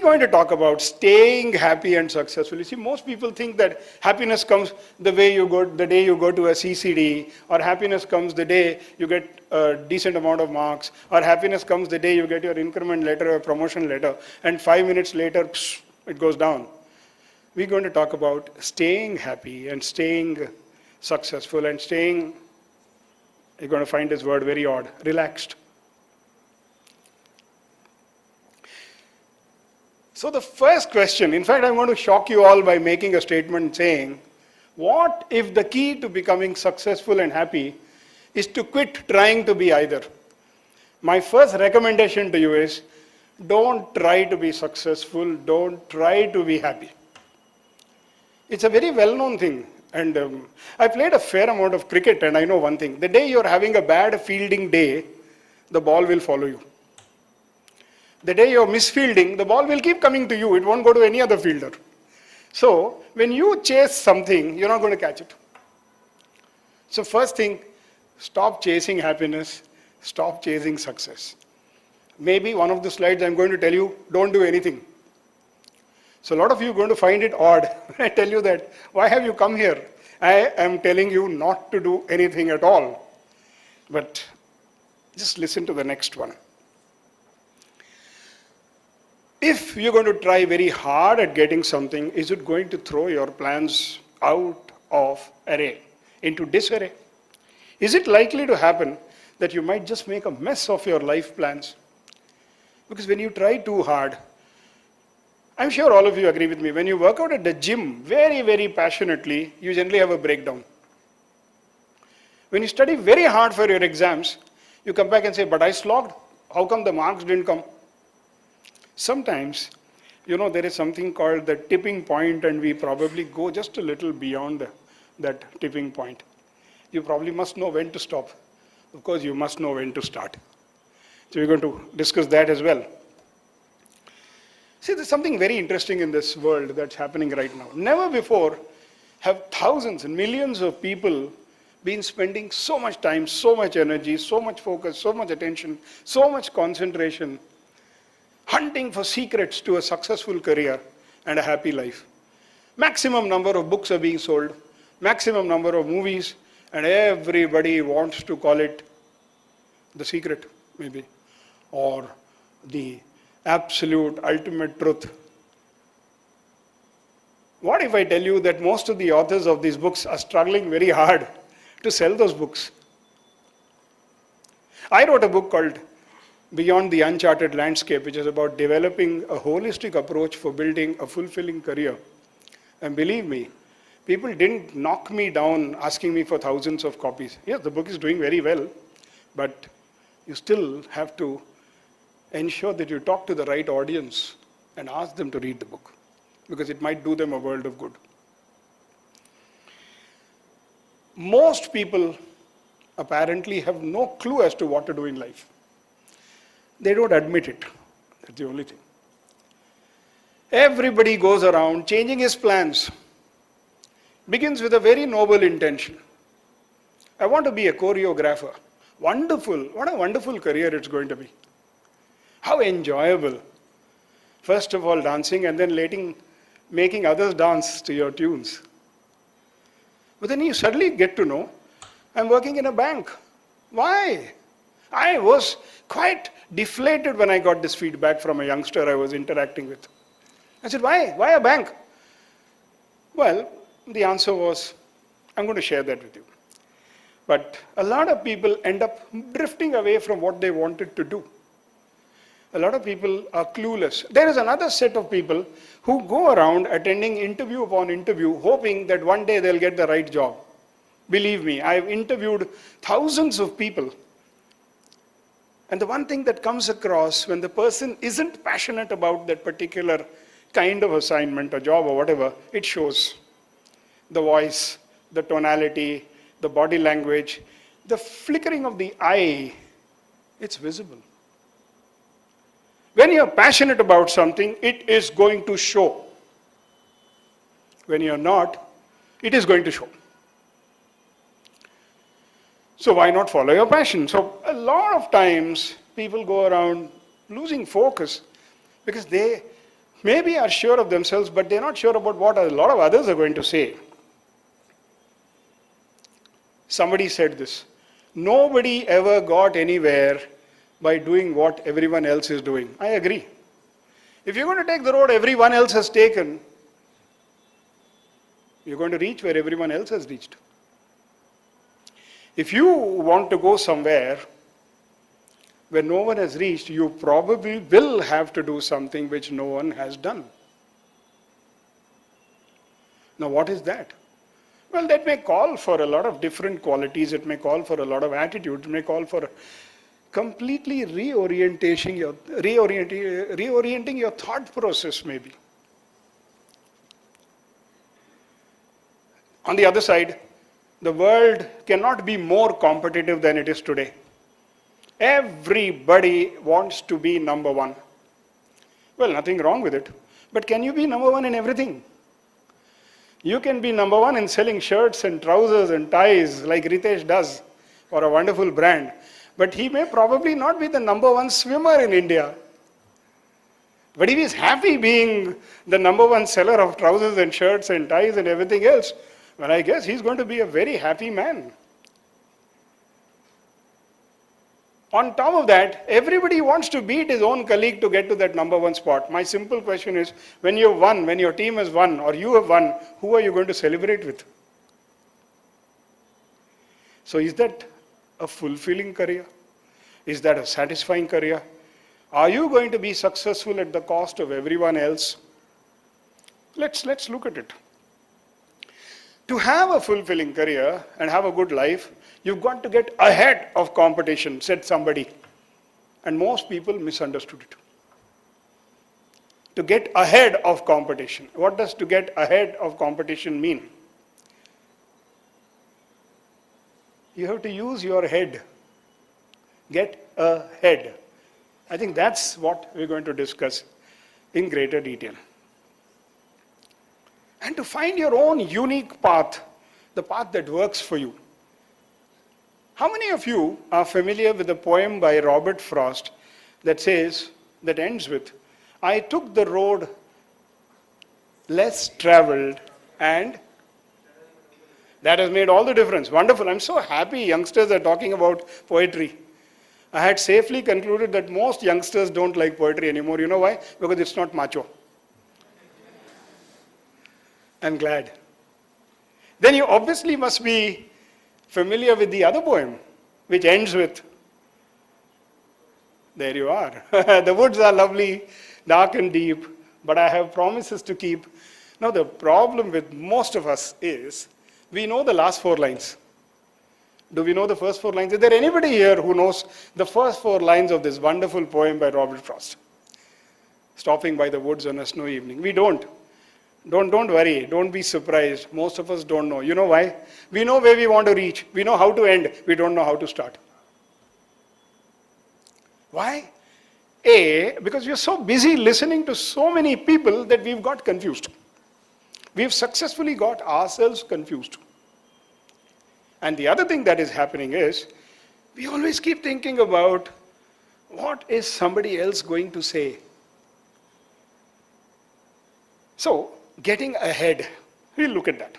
going to talk about staying happy and successful. You see, most people think that happiness comes the day you go to a CCD, or happiness comes the day you get a decent amount of marks, or happiness comes the day you get your increment letter or promotion letter, and 5 minutes later, psh, it goes down. We're going to talk about staying happy and staying successful and staying, you're going to find this word very odd, relaxed. So the first question, in fact, I'm going to shock you all by making a statement saying, what if the key to becoming successful and happy is to quit trying to be either? My first recommendation to you is, don't try to be successful, don't try to be happy. It's a very well-known thing. And I played a fair amount of cricket, and I know one thing. The day you're having a bad fielding day, the ball will follow you. The day you're misfielding, the ball will keep coming to you. It won't go to any other fielder. So when you chase something, you're not going to catch it. So first thing, stop chasing happiness, stop chasing success. Maybe one of the slides I'm going to tell you, don't do anything. So a lot of you are going to find it odd when I tell you that, why have you come here? I am telling you not to do anything at all. But just listen to the next one. If you're going to try very hard at getting something, is it going to throw your plans out of array, into disarray? Is it likely to happen that you might just make a mess of your life plans? Because when you try too hard, I'm sure all of you agree with me, when you work out at the gym very, very passionately, you generally have a breakdown. When you study very hard for your exams, you come back and say, but I slogged. How come the marks didn't come? Sometimes, there is something called the tipping point, and we probably go just a little beyond that tipping point. You probably must know when to stop. Of course, you must know when to start. So we're going to discuss that as well. See, there's something very interesting in this world that's happening right now. Never before have thousands and millions of people been spending so much time, so much energy, so much focus, so much attention, so much concentration, hunting for secrets to a successful career and a happy life. Maximum number of books are being sold, maximum number of movies, and everybody wants to call it the secret, maybe, or the absolute ultimate truth. What if I tell you that most of the authors of these books are struggling very hard to sell those books? I wrote a book called Beyond the Uncharted Landscape, which is about developing a holistic approach for building a fulfilling career. And believe me, people didn't knock me down asking me for thousands of copies. Yes, the book is doing very well, but you still have to ensure that you talk to the right audience and ask them to read the book, because it might do them a world of good. Most people apparently have no clue as to what to do in life. They don't admit it. That's the only thing. Everybody goes around changing his plans. Begins with a very noble intention. I want to be a choreographer. Wonderful. What a wonderful career it's going to be. How enjoyable. First of all, dancing, and then making others dance to your tunes. But then you suddenly get to know, I'm working in a bank. Why? I was quite deflated when I got this feedback from a youngster I was interacting with. I said, why? Why a bank? Well, the answer was, I'm going to share that with you. But a lot of people end up drifting away from what they wanted to do. A lot of people are clueless. There is another set of people who go around attending interview upon interview, hoping that one day they'll get the right job. Believe me, I've interviewed thousands of people. And the one thing that comes across when the person isn't passionate about that particular kind of assignment or job or whatever, it shows. The voice, the tonality, the body language, the flickering of the eye, it's visible. When you're passionate about something, it is going to show. When you're not, it is going to show. So why not follow your passion? So a lot of times people go around losing focus because they maybe are sure of themselves, but they're not sure about what a lot of others are going to say. Somebody said this: nobody ever got anywhere by doing what everyone else is doing. I agree. If you're going to take the road everyone else has taken, you're going to reach where everyone else has reached. If you want to go somewhere where no one has reached, you probably will have to do something which no one has done. Now, what is that? Well, that may call for a lot of different qualities. It may call for a lot of attitudes. It may call for completely reorienting your thought process, maybe. On the other side, the world cannot be more competitive than it is today. Everybody wants to be number one. Well, nothing wrong with it. But can you be number one in everything? You can be number one in selling shirts and trousers and ties like Ritesh does for a wonderful brand. But he may probably not be the number one swimmer in India. But if he's happy being the number one seller of trousers and shirts and ties and everything else, well, I guess he's going to be a very happy man. On top of that, everybody wants to beat his own colleague to get to that number one spot. My simple question is, when you've won, when your team has won, or you have won, who are you going to celebrate with? So is that a fulfilling career? Is that a satisfying career? Are you going to be successful at the cost of everyone else? Let's look at it. To have a fulfilling career and have a good life, you've got to get ahead of competition, said somebody. And most people misunderstood it. To get ahead of competition. What does to get ahead of competition mean? You have to use your head. Get ahead. I think that's what we're going to discuss in greater detail. And to find your own unique path, the path that works for you. How many of you are familiar with a poem by Robert Frost that ends with, I took the road less traveled and that has made all the difference. Wonderful. I'm so happy youngsters are talking about poetry. I had safely concluded that most youngsters don't like poetry anymore. You know why? Because it's not macho. I'm glad. Then you obviously must be familiar with the other poem, which ends with, there you are. The woods are lovely, dark and deep, but I have promises to keep. Now the problem with most of us is, we know the last 4 lines. Do we know the first 4 lines? Is there anybody here who knows the first 4 lines of this wonderful poem by Robert Frost? Stopping by the woods on a snowy evening. We don't. Don't worry. Don't be surprised. Most of us don't know. You know why? We know where we want to reach. We know how to end. We don't know how to start. Why? Because we are so busy listening to so many people that we've got confused. We've successfully got ourselves confused. And the other thing that is happening is, we always keep thinking about, what is somebody else going to say? So, getting ahead, we'll look at that.